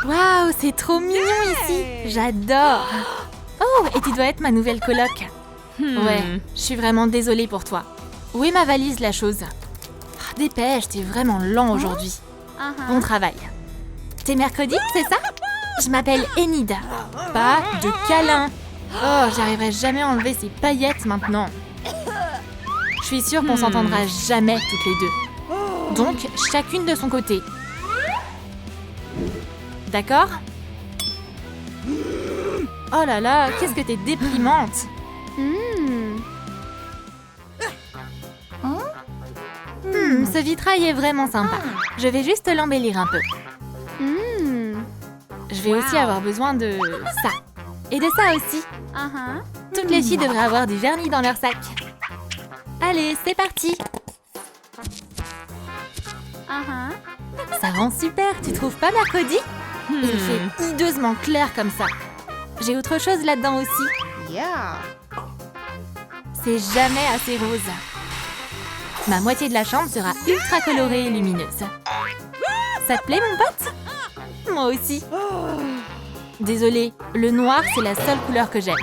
Waouh, c'est trop mignon ici. J'adore. Oh, et tu dois être ma nouvelle coloc. Ouais, je suis vraiment désolée pour toi. Où est ma valise, la chose? Dépêche, t'es vraiment lent aujourd'hui. Bon travail. T'es mercredi, c'est ça? Je m'appelle Enid. Pas de câlin. Oh, j'arriverai jamais à enlever ces paillettes maintenant. Je suis sûre qu'on s'entendra jamais toutes les deux. Donc, chacune de son côté. D'accord? Oh là là, qu'est-ce que t'es déprimante. Ce vitrail est vraiment sympa. Je vais juste l'embellir un peu. Je vais aussi avoir besoin de ça. Et de ça aussi. Toutes les filles devraient avoir du vernis dans leur sac. Allez, c'est parti. Ça rend super, tu trouves pas, mercredi? Il fait hideusement clair comme ça. J'ai autre chose là-dedans aussi. C'est jamais assez rose. Ma moitié de la chambre sera ultra colorée et lumineuse. Ça te plaît, mon pote? Moi aussi. Désolée, le noir, c'est la seule couleur que j'aime.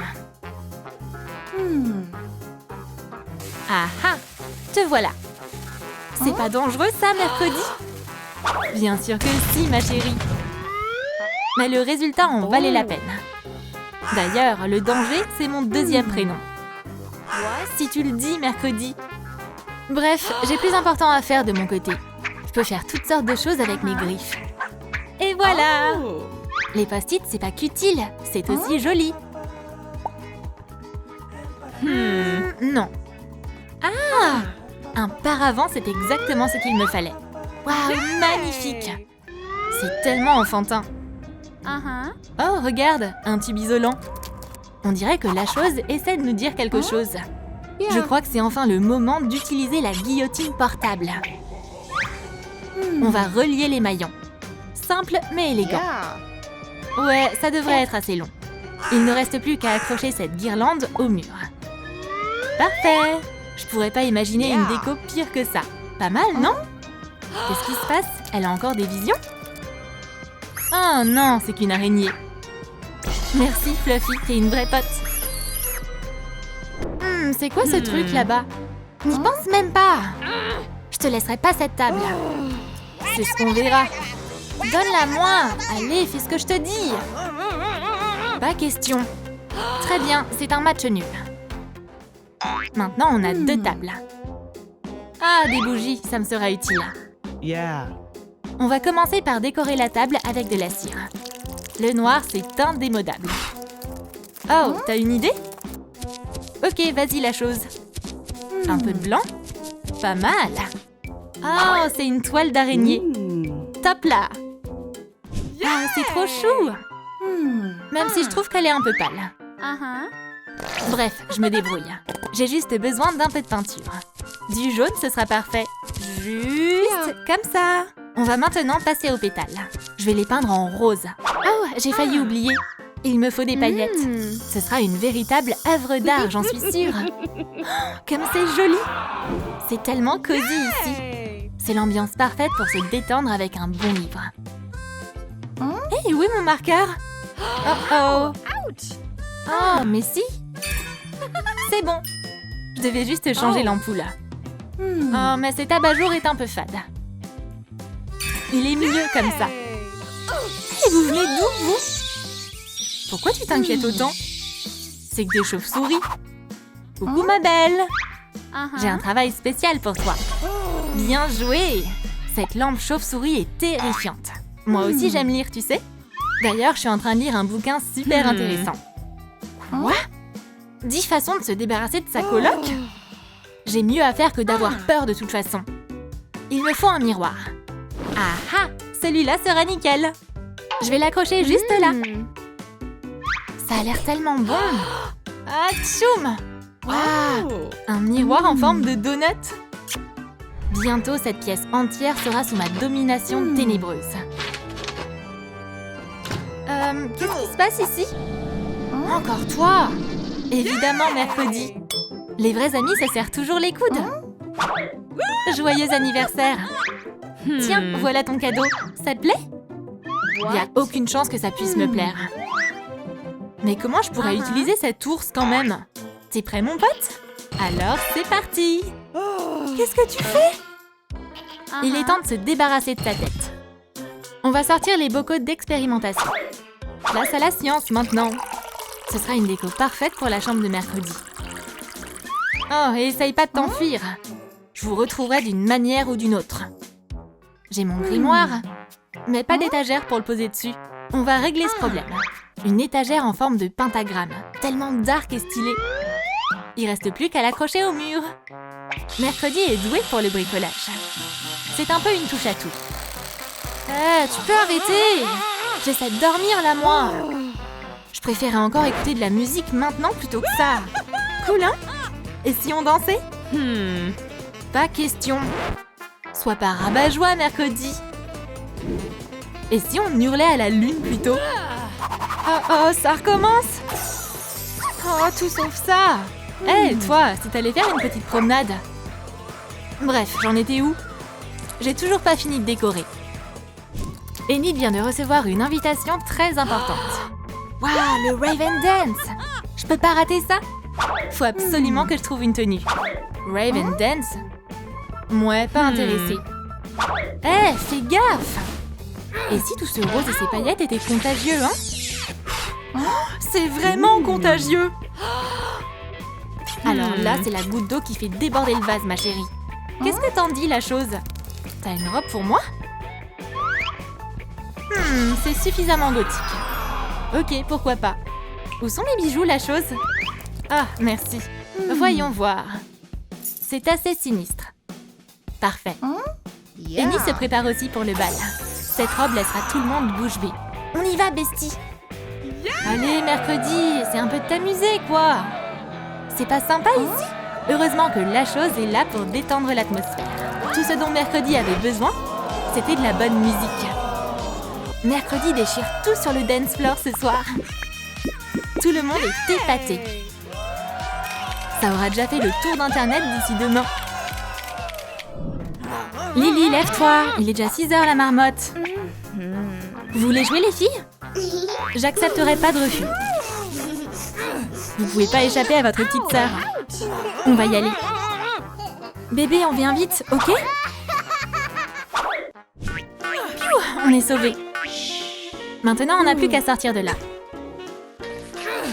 Ah ah, te voilà. C'est pas dangereux, ça, mercredi? Bien sûr que si, ma chérie. Mais le résultat en valait la peine. D'ailleurs, le danger, c'est mon deuxième prénom. Si tu le dis, mercredi. Bref, j'ai plus important à faire de mon côté. Je peux faire toutes sortes de choses avec mes griffes. Et voilà! Les post-it, c'est pas qu'utile, c'est aussi joli. Non. Ah! Un paravent, c'est exactement ce qu'il me fallait. Waouh, magnifique! C'est tellement enfantin. Oh, regarde, un tube isolant. On dirait que la chose essaie de nous dire quelque chose. Je crois que c'est enfin le moment d'utiliser la guillotine portable. On va relier les maillons. Simple mais élégant. Ouais, ça devrait être assez long. Il ne reste plus qu'à accrocher cette guirlande au mur. Parfait! Je pourrais pas imaginer une déco pire que ça. Pas mal, non? Qu'est-ce qui se passe? Elle a encore des visions? Oh non, c'est qu'une araignée. Merci, Fluffy, t'es une vraie pote. C'est quoi ce truc là-bas? N'y pense même pas. Je te laisserai pas cette table. C'est ce qu'on verra. Donne-la moi. Allez, fais ce que je te dis. Pas question. Très bien, c'est un match nul. Maintenant, on a 2 tables. Ah, des bougies, ça me sera utile. On va commencer par décorer la table avec de la cire. Le noir, c'est indémodable. Oh, t'as une idée? Ok, vas-y la chose. Un peu de blanc? Pas mal. Oh, c'est une toile d'araignée. Top là. Ah, c'est trop chou. Même si je trouve qu'elle est un peu pâle. Bref, je me débrouille. J'ai juste besoin d'un peu de peinture. Du jaune, ce sera parfait. Juste comme ça. On va maintenant passer aux pétales. Je vais les peindre en rose. Oh, j'ai failli oublier. Il me faut des paillettes. Ce sera une véritable œuvre d'art, j'en suis sûre. Oh, comme c'est joli. C'est tellement cosy ici. C'est l'ambiance parfaite pour se détendre avec un bon livre. Hey, où est mon marqueur? Oh oh. Oh, mais si. C'est bon. Je devais juste changer l'ampoule. Oh, mais cet abat-jour est un peu fade. Il est mieux comme ça. Et vous venez d'où, vous? Pourquoi tu t'inquiètes autant? C'est que des chauves-souris. Coucou, ma belle. J'ai un travail spécial pour toi. Bien joué. Cette lampe chauve-souris est terrifiante. Moi aussi, j'aime lire, tu sais. D'ailleurs, je suis en train de lire un bouquin super intéressant. Quoi? 10 façons de se débarrasser de sa coloc? J'ai mieux à faire que d'avoir peur de toute façon. Il me faut un miroir. Ah ah, celui-là sera nickel. Je vais l'accrocher juste là. Ça a l'air tellement bon. Ah, tchoum! Waouh! Un miroir en forme de donut. Bientôt, cette pièce entière sera sous ma domination ténébreuse. Qu'est-ce qui se passe ici? Encore toi! Évidemment, mercredi. Les vrais amis se serrent toujours les coudes. Joyeux anniversaire! Tiens, voilà ton cadeau. Ça te plaît? Il n'y a aucune chance que ça puisse me plaire. Mais comment je pourrais utiliser cette ours quand même? T'es prêt, mon pote? Alors, c'est parti! Qu'est-ce que tu fais? Il est temps de se débarrasser de ta tête. On va sortir les bocaux d'expérimentation. Place à la science maintenant. Ce sera une déco parfaite pour la chambre de mercredi. Oh, et essaye pas de t'enfuir. Je vous retrouverai d'une manière ou d'une autre. J'ai mon grimoire, mais pas d'étagère pour le poser dessus. On va régler ce problème. Une étagère en forme de pentagramme, tellement dark et stylé. Il reste plus qu'à l'accrocher au mur. Mercredi est doué pour le bricolage. C'est un peu une touche à tout. Tu peux arrêter? J'essaie de dormir là, moi. Je préférais encore écouter de la musique maintenant plutôt que ça. Cool, hein? Et si on dansait? Pas question. Sois pas rabat-joie, mercredi. Et si on hurlait à la lune plutôt? Oh, ça recommence? Oh, tout sauf ça. Hé, toi, si t'allais faire une petite promenade. Bref, j'en étais où? J'ai toujours pas fini de décorer. Enid vient de recevoir une invitation très importante. Waouh, le Raven Dance! Je peux pas rater ça? Faut absolument que je trouve une tenue. Raven Dance? Ouais, pas intéressée. Fais gaffe! Et si tout ce rose et ces paillettes étaient contagieux, hein? C'est vraiment contagieux! Alors là, c'est la goutte d'eau qui fait déborder le vase, ma chérie. Qu'est-ce que t'en dis, la chose? T'as une robe pour moi? C'est suffisamment gothique. Ok, pourquoi pas. Où sont mes bijoux, la chose? Ah, merci. Voyons voir. C'est assez sinistre. Parfait. Enid se prépare aussi pour le bal. Cette robe laissera tout le monde bouche bée. On y va, bestie. Allez, mercredi, c'est un peu de t'amuser, quoi. C'est pas sympa ici? Heureusement que la chose est là pour détendre l'atmosphère. Tout ce dont mercredi avait besoin, c'était de la bonne musique. Mercredi déchire tout sur le dance floor ce soir. Tout le monde est épaté. Ça aura déjà fait le tour d'internet d'ici demain. Lily, lève-toi. Il est déjà 6 heures, la marmotte. Vous voulez jouer, les filles? J'accepterai pas de refus. Vous pouvez pas échapper à votre petite sœur. On va y aller. Bébé, on vient vite, ok? Piou, on est sauvés. Maintenant, on n'a plus qu'à sortir de là.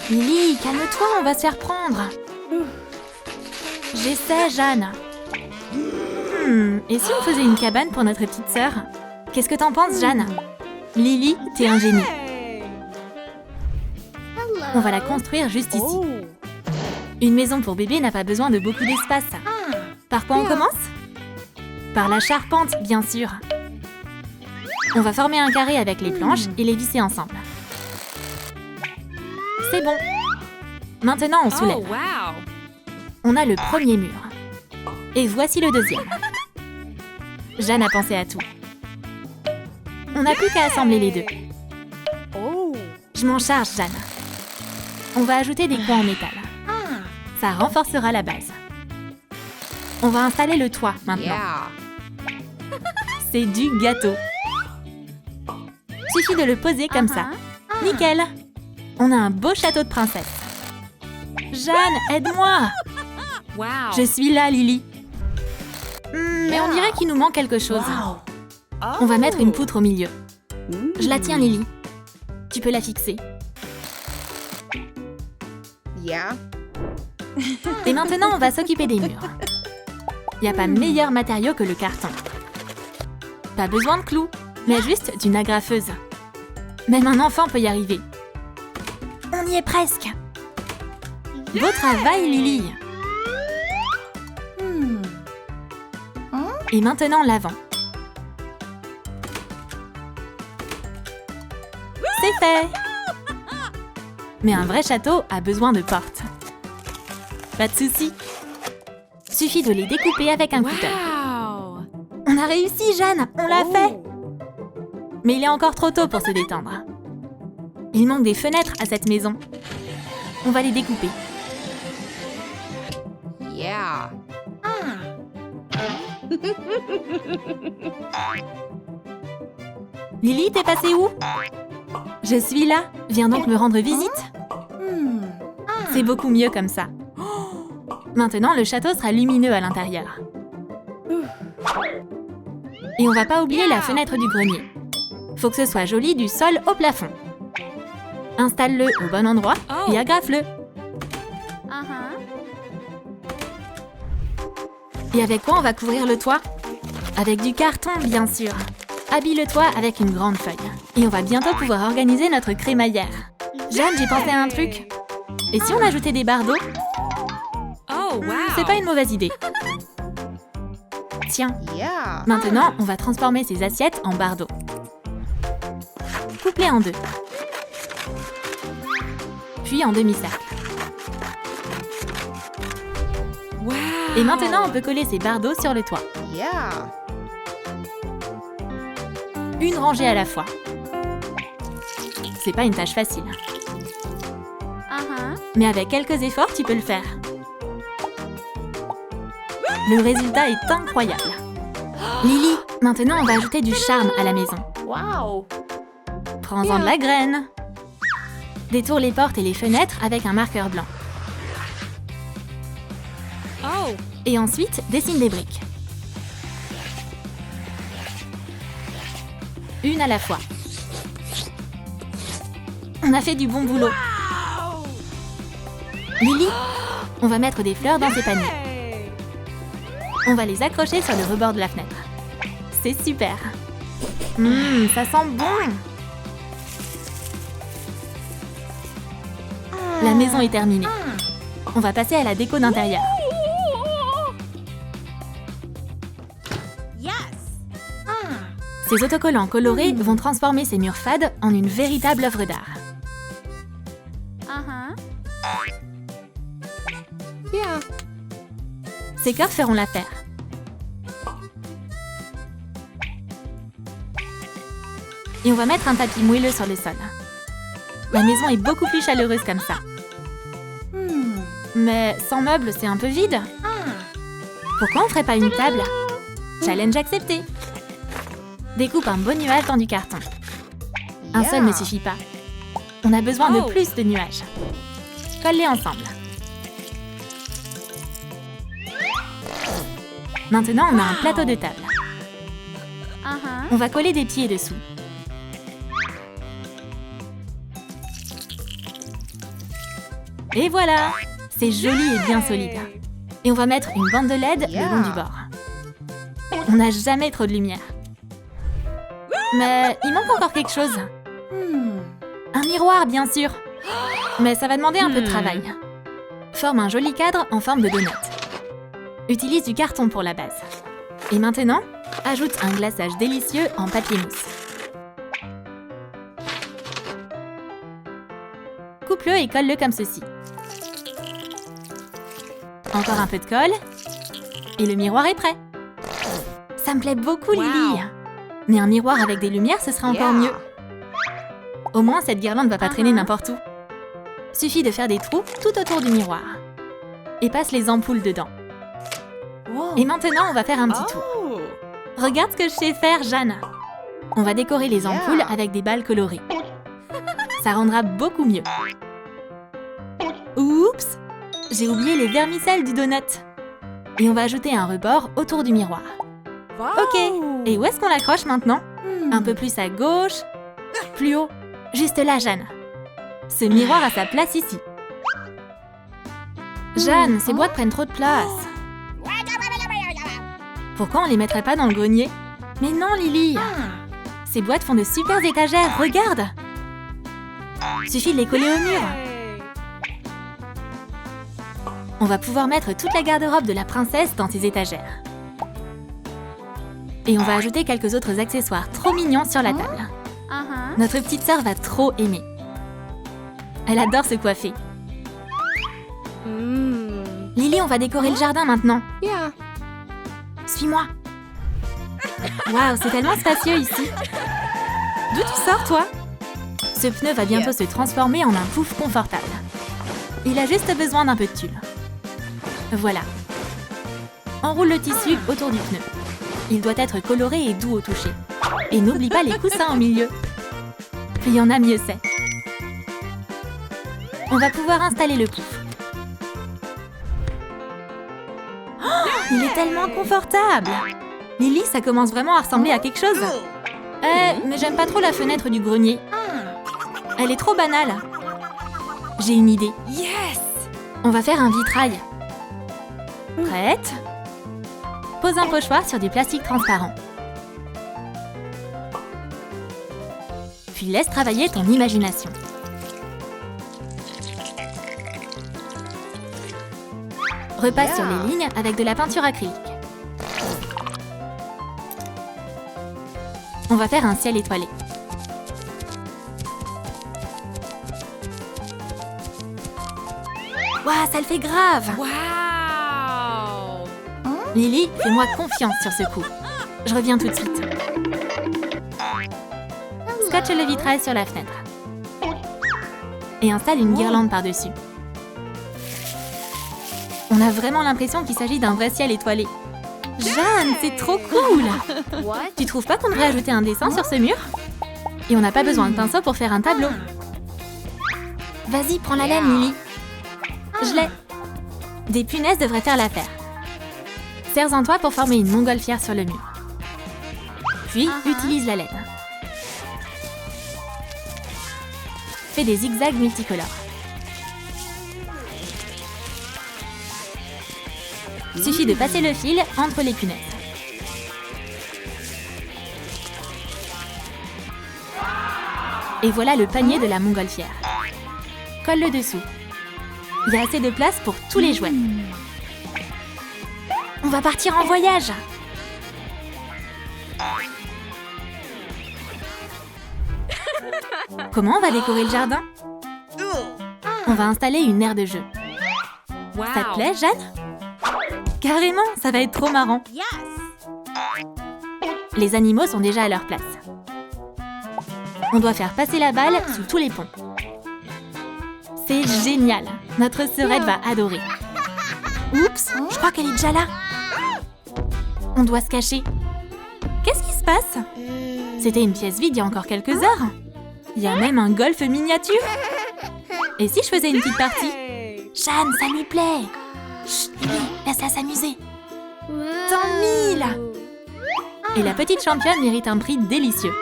Lily, calme-toi, on va se faire prendre. J'essaie, Jeanne. Et si on faisait une cabane pour notre petite sœur? Qu'est-ce que t'en penses, Jeanne? Lily, t'es un génie. On va la construire juste ici. Une maison pour bébé n'a pas besoin de beaucoup d'espace. Par quoi on commence? Par la charpente, bien sûr. On va former un carré avec les planches et les visser ensemble. C'est bon. Maintenant, on soulève. On a le premier mur. Et voici le deuxième. Jeanne a pensé à tout. On n'a plus qu'à assembler les deux. Je m'en charge, Jeanne. On va ajouter des coins en métal. Ça renforcera la base. On va installer le toit maintenant. C'est du gâteau. Suffit de le poser comme ça. Nickel. On a un beau château de princesse. Jeanne, aide-moi. Je suis là, Lily. Mais on dirait qu'il nous manque quelque chose. On va mettre une poutre au milieu. Je la tiens, Lily. Tu peux la fixer. Et maintenant, on va s'occuper des murs. Il n'y a pas meilleur matériau que le carton. Pas besoin de clous, mais juste d'une agrafeuse. Même un enfant peut y arriver. On y est presque. Beau travail, Lily. Et maintenant, l'avant. C'est fait. Mais un vrai château a besoin de portes. Pas de souci. Suffit de les découper avec un couteau. On a réussi, Jeanne. On l'a fait. Mais il est encore trop tôt pour se détendre. Il manque des fenêtres à cette maison. On va les découper. Lily, t'es passée où? Je suis là. Viens donc me rendre visite. C'est beaucoup mieux comme ça. Maintenant, le château sera lumineux à l'intérieur. Et on va pas oublier la fenêtre du grenier. Faut que ce soit joli du sol au plafond. Installe-le au bon endroit et agrafe-le. Et avec quoi on va couvrir le toit? Avec du carton, bien sûr. Habille le toit avec une grande feuille. Et on va bientôt pouvoir organiser notre crémaillère. Jeanne, j'ai pensé à un truc. Et si on ajoutait des bardeaux? C'est pas une mauvaise idée. Tiens, maintenant, on va transformer ces assiettes en bardeaux. Coupe-les en deux. Puis en demi-cercle. Et maintenant, on peut coller ces bardeaux sur le toit. Une rangée à la fois. C'est pas une tâche facile. Mais avec quelques efforts, tu peux le faire. Le résultat est incroyable. Lily, maintenant on va ajouter du charme à la maison. Prends-en de la graine. Détourne les portes et les fenêtres avec un marqueur blanc. Et ensuite, dessine des briques. Une à la fois. On a fait du bon boulot. Lily, on va mettre des fleurs dans ces paniers. On va les accrocher sur le rebord de la fenêtre. C'est super. Ça sent bon. La maison est terminée. On va passer à la déco d'intérieur. Ces autocollants colorés vont transformer ces murs fades en une véritable œuvre d'art. Ces cœurs feront l'affaire. Et on va mettre un tapis moelleux sur le sol. La maison est beaucoup plus chaleureuse comme ça. Mais sans meubles, c'est un peu vide. Pourquoi on ferait pas une table? Challenge accepté. Découpe un beau nuage dans du carton. Un seul ne suffit pas. On a besoin de plus de nuages. Colle-les ensemble. Maintenant, on a un plateau de table. On va coller des pieds dessous. Et voilà! C'est joli et bien solide. Et on va mettre une bande de LED le long du bord. On n'a jamais trop de lumière. Mais il manque encore quelque chose. Un miroir, bien sûr. Mais ça va demander un peu de travail. Forme un joli cadre en forme de donut. Utilise du carton pour la base. Et maintenant, ajoute un glaçage délicieux en papier mousse. Coupe-le et colle-le comme ceci. Encore un peu de colle. Et le miroir est prêt. Ça me plaît beaucoup, Lily. Mais un miroir avec des lumières, ce sera encore mieux. Au moins, cette guirlande ne va pas traîner n'importe où. Suffit de faire des trous tout autour du miroir. Et passe les ampoules dedans. Et maintenant, on va faire un petit tour. Regarde ce que je sais faire, Jeanne. On va décorer les ampoules avec des balles colorées. Ça rendra beaucoup mieux. Oups! J'ai oublié les vermicelles du donut. Et on va ajouter un rebord autour du miroir. Ok, et où est-ce qu'on l'accroche maintenant? Un peu plus à gauche, plus haut, juste là, Jeanne. Ce miroir a sa place ici. Jeanne, ces boîtes prennent trop de place. Pourquoi on les mettrait pas dans le grenier? Mais non, Lily! Ces boîtes font de super étagères, regarde! Suffit de les coller au mur. On va pouvoir mettre toute la garde-robe de la princesse dans ces étagères. Et on va ajouter quelques autres accessoires trop mignons sur la table. Notre petite sœur va trop aimer. Elle adore se coiffer. Lily, on va décorer le jardin maintenant. Suis-moi. Waouh, c'est tellement spacieux ici. D'où tu sors, toi? Ce pneu va bientôt se transformer en un pouf confortable. Il a juste besoin d'un peu de tulle. Voilà. Enroule le tissu autour du pneu. Il doit être coloré et doux au toucher. Et n'oublie pas les coussins au milieu. Plus il y en a, mieux c'est. On va pouvoir installer le pouf. Oh, il est tellement confortable. Lily, ça commence vraiment à ressembler à quelque chose. Mais j'aime pas trop la fenêtre du grenier. Elle est trop banale. J'ai une idée. Yes! On va faire un vitrail. Prête? Pose un pochoir sur du plastique transparent. Puis laisse travailler ton imagination. Repasse sur les lignes avec de la peinture acrylique. On va faire un ciel étoilé. Waouh, ça le fait grave! Wow! Lily, fais-moi confiance sur ce coup. Je reviens tout de suite. Scotche le vitrail sur la fenêtre. Et installe une guirlande par-dessus. On a vraiment l'impression qu'il s'agit d'un vrai ciel étoilé. Jeanne, c'est trop cool! Tu trouves pas qu'on devrait ajouter un dessin sur ce mur? Et on n'a pas besoin de pinceau pour faire un tableau. Vas-y, prends la laine, Lily. Je l'ai. Des punaises devraient faire l'affaire. Serre-en toi pour former une montgolfière sur le mur. Puis, utilise la laine. Fais des zigzags multicolores. Suffit de passer le fil entre les punaises. Et voilà le panier de la montgolfière. Colle le dessous. Il y a assez de place pour tous les jouets. On va partir en voyage. Comment on va décorer le jardin? On va installer une aire de jeu. Wow! Ça te plaît, Jeanne? Carrément, ça va être trop marrant. Les animaux sont déjà à leur place. On doit faire passer la balle sous tous les ponts. C'est génial. Notre sœurette va adorer. Oups, je crois qu'elle est déjà là. On doit se cacher. Qu'est-ce qui se passe? C'était une pièce vide il y a encore quelques heures. Il y a même un golf miniature. Et si je faisais une petite partie? Jeanne, ça lui plaît. Chut, Lily, laisse-la s'amuser. Tant mille. Et la petite championne mérite un prix délicieux.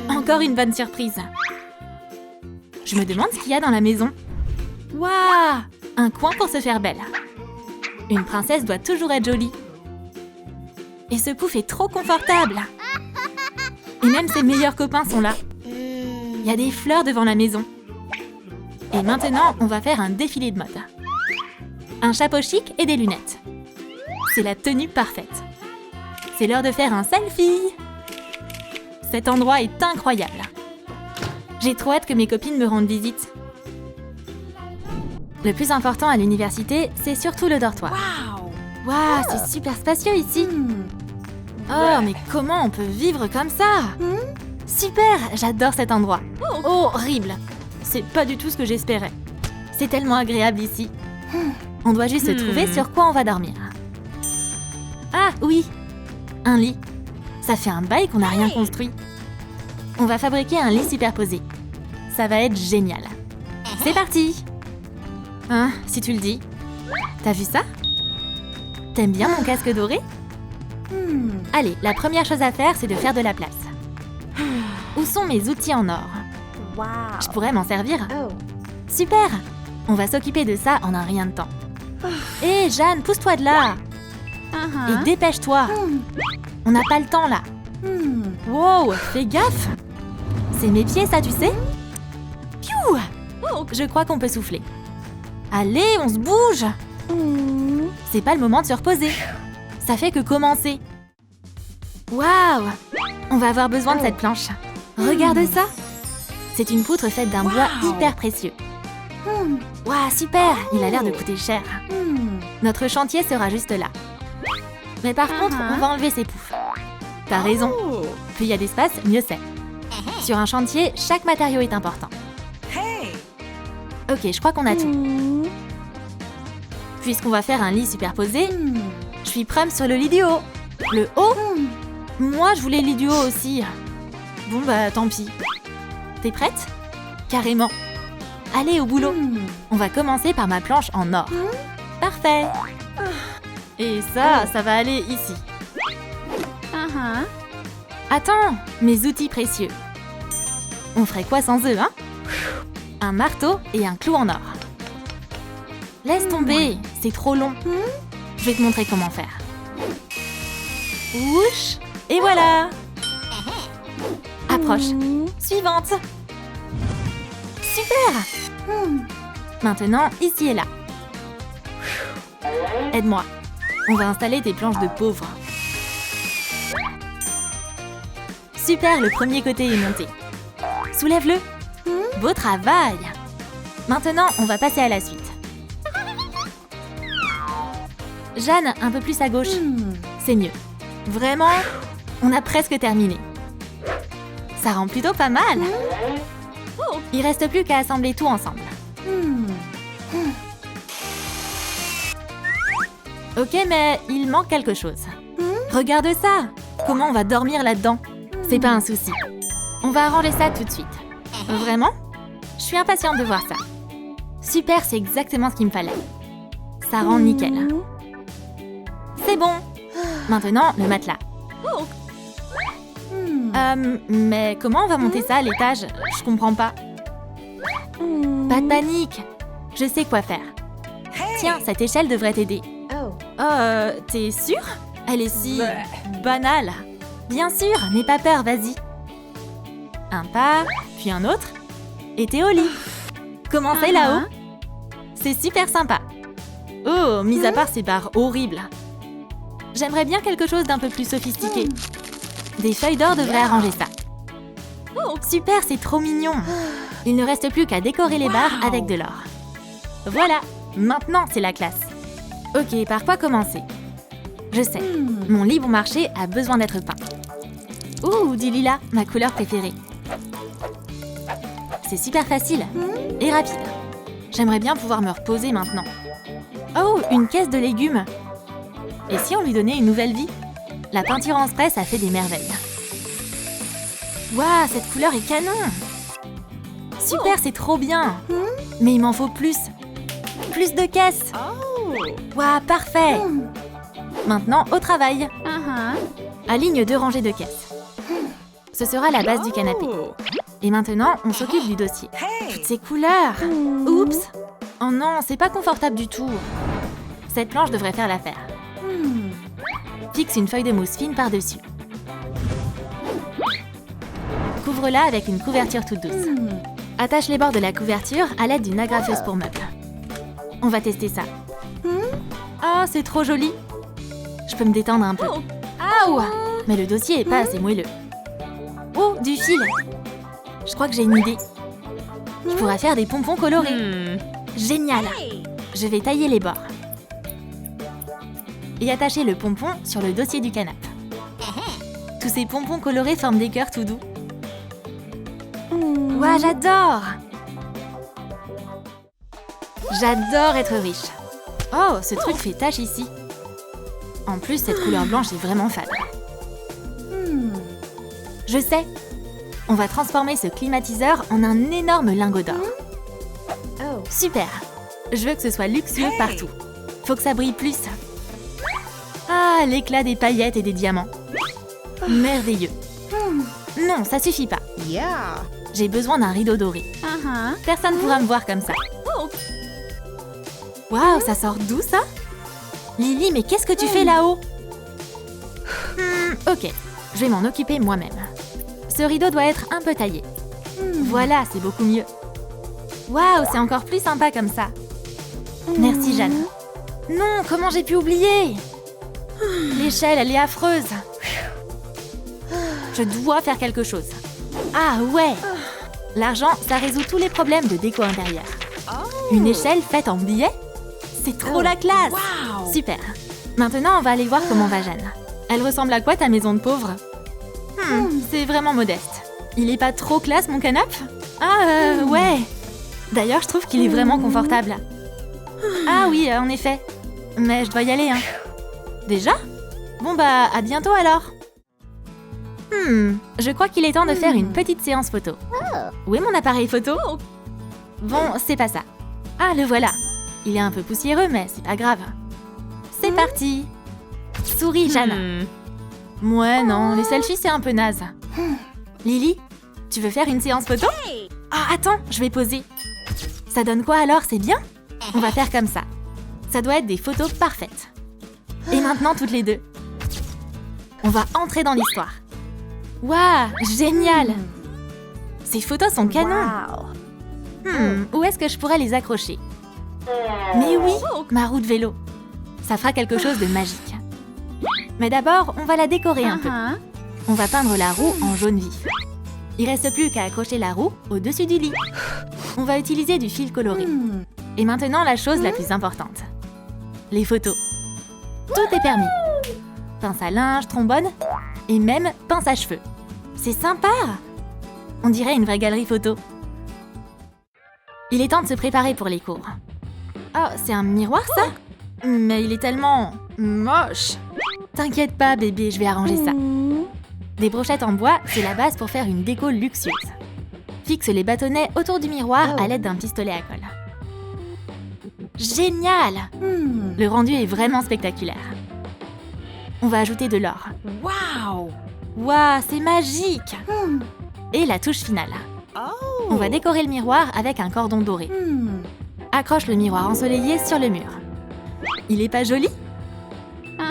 Encore une bonne surprise. Je me demande ce qu'il y a dans la maison. Waouh! Un coin pour se faire belle. Une princesse doit toujours être jolie. Et ce pouf est trop confortable. Et même ses meilleurs copains sont là. Il y a des fleurs devant la maison. Et maintenant, on va faire un défilé de mode. Un chapeau chic et des lunettes. C'est la tenue parfaite. C'est l'heure de faire un selfie. Cet endroit est incroyable. J'ai trop hâte que mes copines me rendent visite. Le plus important à l'université, c'est surtout le dortoir. Waouh, c'est super spacieux ici. Oh, mais comment on peut vivre comme ça? Super, j'adore cet endroit. Horrible. C'est pas du tout ce que j'espérais. C'est tellement agréable ici. On doit juste se trouver sur quoi on va dormir. Ah oui, un lit. Ça fait un bail qu'on n'a rien construit. On va fabriquer un lit superposé. Ça va être génial. C'est parti! Hein, si tu le dis. T'as vu ça? T'aimes bien mon casque doré? Allez, la première chose à faire, c'est de faire de la place. Où sont mes outils en or? Je pourrais m'en servir. Super! On va s'occuper de ça en un rien de temps. Hé, Jeanne, pousse-toi de là! Et dépêche-toi! On n'a pas le temps, là. Wow, fais gaffe! C'est mes pieds, ça, tu sais? Piou! Je crois qu'on peut souffler. Allez, on se bouge! C'est pas le moment de se reposer. Ça fait que commencer. Waouh! On va avoir besoin de cette planche. Regarde ça! C'est une poutre faite d'un bois hyper précieux. Waouh, super! Il a l'air de coûter cher. Notre chantier sera juste là. Mais par contre, on va enlever ces poufs. T'as raison. Plus il y a d'espace, mieux c'est. Sur un chantier, chaque matériau est important. Ok, je crois qu'on a tout. Puisqu'on va faire un lit superposé, je suis prête sur le lit du haut. Le haut? Moi, je voulais l'iduo aussi. Bon, bah, tant pis. T'es prête? Carrément. Allez, au boulot. On va commencer par ma planche en or. Parfait. Et ça va aller ici. Attends, mes outils précieux. On ferait quoi sans eux, hein? Un marteau et un clou en or. Laisse tomber, c'est trop long. Je vais te montrer comment faire. Ouch! Et voilà! Approche. Suivante. Super! Maintenant, ici et là. Aide-moi. On va installer tes planches de pauvres. Super, le premier côté est monté. Soulève-le. Beau travail! Maintenant, on va passer à la suite. Jeanne, un peu plus à gauche. C'est mieux. Vraiment, on a presque terminé. Ça rend plutôt pas mal. Il reste plus qu'à assembler tout ensemble. Ok, mais il manque quelque chose. Regarde ça! Comment on va dormir là-dedans? C'est pas un souci. On va arranger ça tout de suite. Vraiment? Je suis impatiente de voir ça. Super, c'est exactement ce qu'il me fallait. Ça rend nickel. C'est bon. Maintenant, le matelas. Mais comment on va monter ça à l'étage? Je comprends pas. Pas de panique. Je sais quoi faire. Tiens, cette échelle devrait t'aider. T'es sûre? Elle est si banale. Bien sûr, n'aie pas peur, vas-y. Un pas, puis un autre. Et t'es au lit. Commencez là-haut. C'est super sympa. Oh, mis à part ces barres horribles. J'aimerais bien quelque chose d'un peu plus sophistiqué. Des feuilles d'or devraient arranger ça. Super, c'est trop mignon. Il ne reste plus qu'à décorer les barres avec de l'or. Voilà, maintenant c'est la classe. Ok, par quoi commencer? Je sais, mon lit bon marché a besoin d'être peint. Ouh, du lilas, ma couleur préférée. C'est super facile et rapide. J'aimerais bien pouvoir me reposer maintenant. Oh, une caisse de légumes. Et si on lui donnait une nouvelle vie? La peinture en spray, ça fait des merveilles. Waouh, cette couleur est canon! Super, c'est trop bien! Mais il m'en faut plus. Plus de caisses! Waouh, parfait! Maintenant, au travail. Aligne 2 rangées de caisses. Ce sera la base du canapé. Et maintenant, on s'occupe du dossier. Toutes ces couleurs! Oups! Oh non, c'est pas confortable du tout. Cette planche devrait faire l'affaire. Fixe une feuille de mousse fine par-dessus. Couvre-la avec une couverture toute douce. Attache les bords de la couverture à l'aide d'une agrafeuse pour meubles. On va tester ça. Ah, c'est trop joli. Je peux me détendre un peu. Aouh! Mais le dossier est pas assez moelleux. Oh, du fil! Je crois que j'ai une idée. Je pourrais faire des pompons colorés. Génial! Je vais tailler les bords. Et attacher le pompon sur le dossier du canapé. Tous ces pompons colorés forment des cœurs tout doux. Ouah, j'adore! J'adore être riche. Oh, ce truc fait tache ici. En plus, cette couleur blanche est vraiment fade. Je sais. On va transformer ce climatiseur en un énorme lingot d'or. Super. Je veux que ce soit luxueux partout. Faut que ça brille plus. Ah, l'éclat des paillettes et des diamants. Merveilleux. Non, ça suffit pas. J'ai besoin d'un rideau doré. Personne ne pourra me voir comme ça. Waouh, ça sort d'où ça? Lily, mais qu'est-ce que tu fais là-haut? Ok, je vais m'en occuper moi-même. Ce rideau doit être un peu taillé. Voilà, c'est beaucoup mieux. Waouh, c'est encore plus sympa comme ça. Merci, Jeanne. Non, comment j'ai pu oublier? L'échelle, elle est affreuse. Je dois faire quelque chose. Ah ouais! L'argent, ça résout tous les problèmes de déco intérieure. Une échelle faite en billets? C'est trop la classe! Super! Maintenant, on va aller voir comment va Jeanne. Elle ressemble à quoi ta maison de pauvre? C'est vraiment modeste. Il est pas trop classe mon canapé? Ah, ouais! D'ailleurs, je trouve qu'il est vraiment confortable. Ah oui, en effet. Mais je dois y aller, hein. Déjà? Bon bah, à bientôt alors! Je crois qu'il est temps de faire une petite séance photo. Où est mon appareil photo? Bon, c'est pas ça. Ah, le voilà. Il est un peu poussiéreux, mais c'est pas grave. C'est parti. Souris, Jeanne. Ouais, non, les selfies, c'est un peu naze. Lily, tu veux faire une séance photo? Ah, attends, je vais poser. Ça donne quoi alors, c'est bien? On va faire comme ça. Ça doit être des photos parfaites. Et maintenant, toutes les deux. On va entrer dans l'histoire. Waouh, génial! Ces photos sont canons. Où est-ce que je pourrais les accrocher? Mais oui, ma roue de vélo. Ça fera quelque chose de magique. Mais d'abord, on va la décorer un peu. On va peindre la roue en jaune vif. Il reste plus qu'à accrocher la roue au-dessus du lit. On va utiliser du fil coloré. Et maintenant, la chose la plus importante. Les photos. Tout est permis. Pince à linge, trombone et même pince à cheveux. C'est sympa! On dirait une vraie galerie photo. Il est temps de se préparer pour les cours. Oh, c'est un miroir ça? Mais il est tellement moche. T'inquiète pas bébé, je vais arranger ça. Des brochettes en bois, c'est la base pour faire une déco luxueuse. Fixe les bâtonnets autour du miroir à l'aide d'un pistolet à colle. Génial! Le rendu est vraiment spectaculaire. On va ajouter de l'or. Wow! Waouh, c'est magique! Et la touche finale. On va décorer le miroir avec un cordon doré. Accroche le miroir ensoleillé sur le mur. Il est pas joli?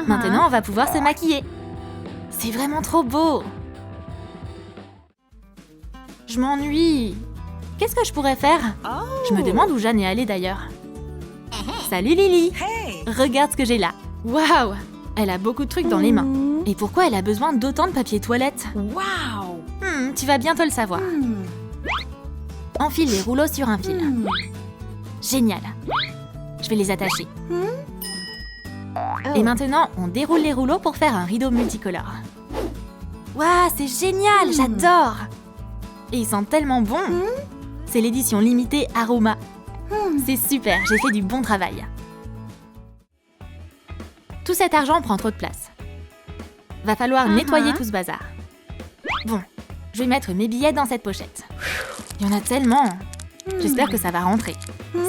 Maintenant, on va pouvoir se maquiller. C'est vraiment trop beau! Je m'ennuie. Qu'est-ce que je pourrais faire? Je me demande où Jeanne est allée d'ailleurs. Salut Lily! Regarde ce que j'ai là. Waouh! Elle a beaucoup de trucs dans les mains. Et pourquoi elle a besoin d'autant de papier toilette? Wow! Tu vas bientôt le savoir. Enfile les rouleaux sur un fil. Génial. Je vais les attacher. Et maintenant, on déroule les rouleaux pour faire un rideau multicolore. Waouh, c'est génial, j'adore! Et ils sentent tellement bon. C'est l'édition limitée Aroma. C'est super, j'ai fait du bon travail. Tout cet argent prend trop de place. Va falloir nettoyer tout ce bazar. Bon, je vais mettre mes billets dans cette pochette. Il y en a tellement. J'espère que ça va rentrer.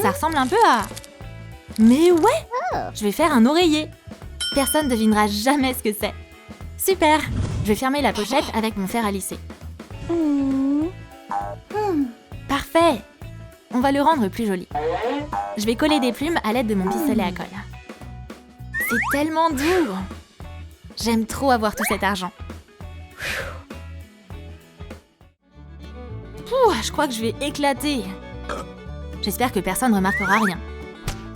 Ça ressemble un peu à... Mais ouais! Je vais faire un oreiller. Personne ne devinera jamais ce que c'est. Super! Je vais fermer la pochette avec mon fer à lisser. Parfait! On va le rendre plus joli. Je vais coller des plumes à l'aide de mon pistolet à colle. C'est tellement doux! J'aime trop avoir tout cet argent. Je crois que je vais éclater. J'espère que personne ne remarquera rien.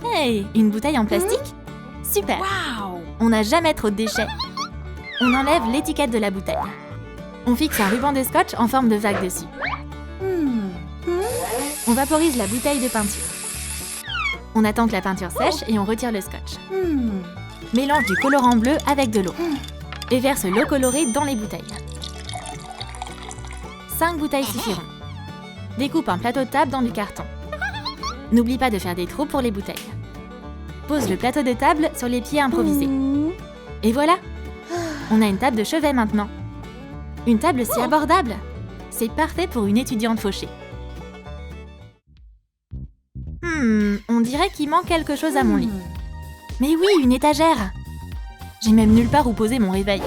Hey, une bouteille en plastique? Super! Wow! On n'a jamais trop de déchets. On enlève l'étiquette de la bouteille. On fixe un ruban de scotch en forme de vague dessus. On vaporise la bouteille de peinture. On attend que la peinture sèche et on retire le scotch. Mélange du colorant bleu avec de l'eau. Et verse l'eau colorée dans les bouteilles. 5 bouteilles suffiront. Découpe un plateau de table dans du carton. N'oublie pas de faire des trous pour les bouteilles. Pose le plateau de table sur les pieds improvisés. Et voilà! On a une table de chevet maintenant. Une table si abordable. C'est parfait pour une étudiante fauchée. On dirait qu'il manque quelque chose à mon lit. Mais oui, une étagère. J'ai même nulle part où poser mon réveil.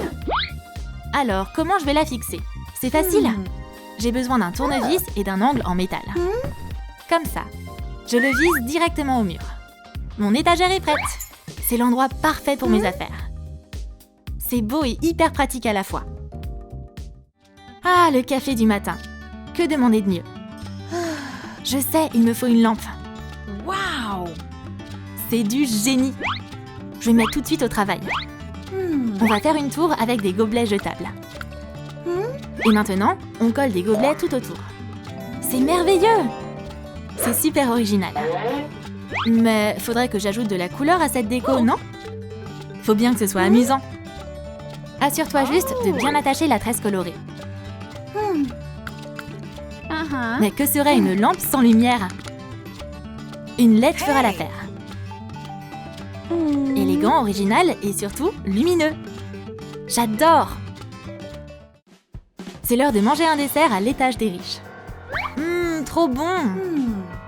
Alors, comment je vais la fixer? C'est facile. J'ai besoin d'un tournevis et d'un angle en métal. Comme ça. Je le vise directement au mur. Mon étagère est prête. C'est l'endroit parfait pour mes affaires. C'est beau et hyper pratique à la fois. Ah, le café du matin. Que demander de mieux? Je sais, il me faut une lampe. Wow! C'est du génie. Je vais me mettre tout de suite au travail. On va faire une tour avec des gobelets jetables. Et maintenant, on colle des gobelets tout autour. C'est merveilleux! C'est super original. Mais faudrait que j'ajoute de la couleur à cette déco, non? Faut bien que ce soit amusant. Assure-toi juste de bien attacher la tresse colorée. Mais que serait une lampe sans lumière? Une LED fera l'affaire. Élégant, original et surtout lumineux. J'adore! C'est l'heure de manger un dessert à l'étage des riches. Trop bon!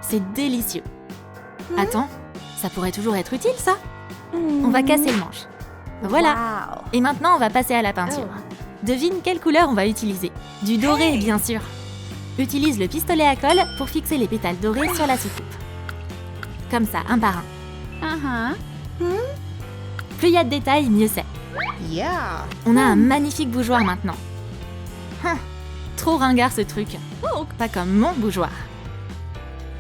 C'est délicieux. Attends, ça pourrait toujours être utile, ça? On va casser le manche. Voilà. Et maintenant, on va passer à la peinture. Devine quelle couleur on va utiliser. Du doré, bien sûr. Utilise le pistolet à colle pour fixer les pétales dorés sur la soucoupe. Comme ça, un par un. Plus il y a de détails, mieux c'est. On a un magnifique bougeoir maintenant. Trop ringard ce truc. Pas comme mon bougeoir.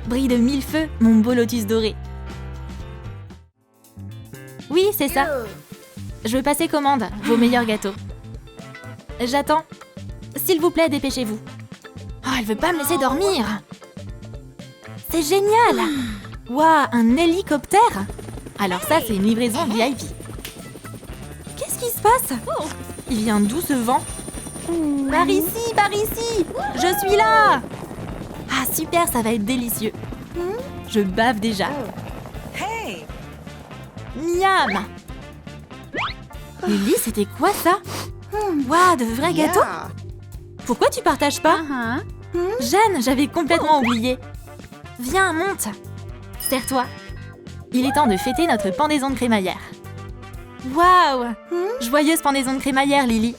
Brille de mille feux, mon beau lotus doré. Oui, c'est ça. Je veux passer commande, vos meilleurs gâteaux. J'attends. S'il vous plaît, dépêchez-vous. Oh, elle veut pas me laisser dormir. C'est génial. Waouh, un hélicoptère. Alors ça, c'est une livraison VIP. Qu'est-ce qui se passe? Il vient d'où ce vent? Par ici, par ici. Je suis là. Ah, super, ça va être délicieux. Je bave déjà. Miam. Lily, c'était quoi ça? Waouh, de vrais gâteaux? Pourquoi tu partages pas? Jeanne, j'avais complètement oublié. Viens, monte. Serre-toi. Il est temps de fêter notre pendaison de crémaillère. Waouh! Joyeuse pendaison de crémaillère, Lily.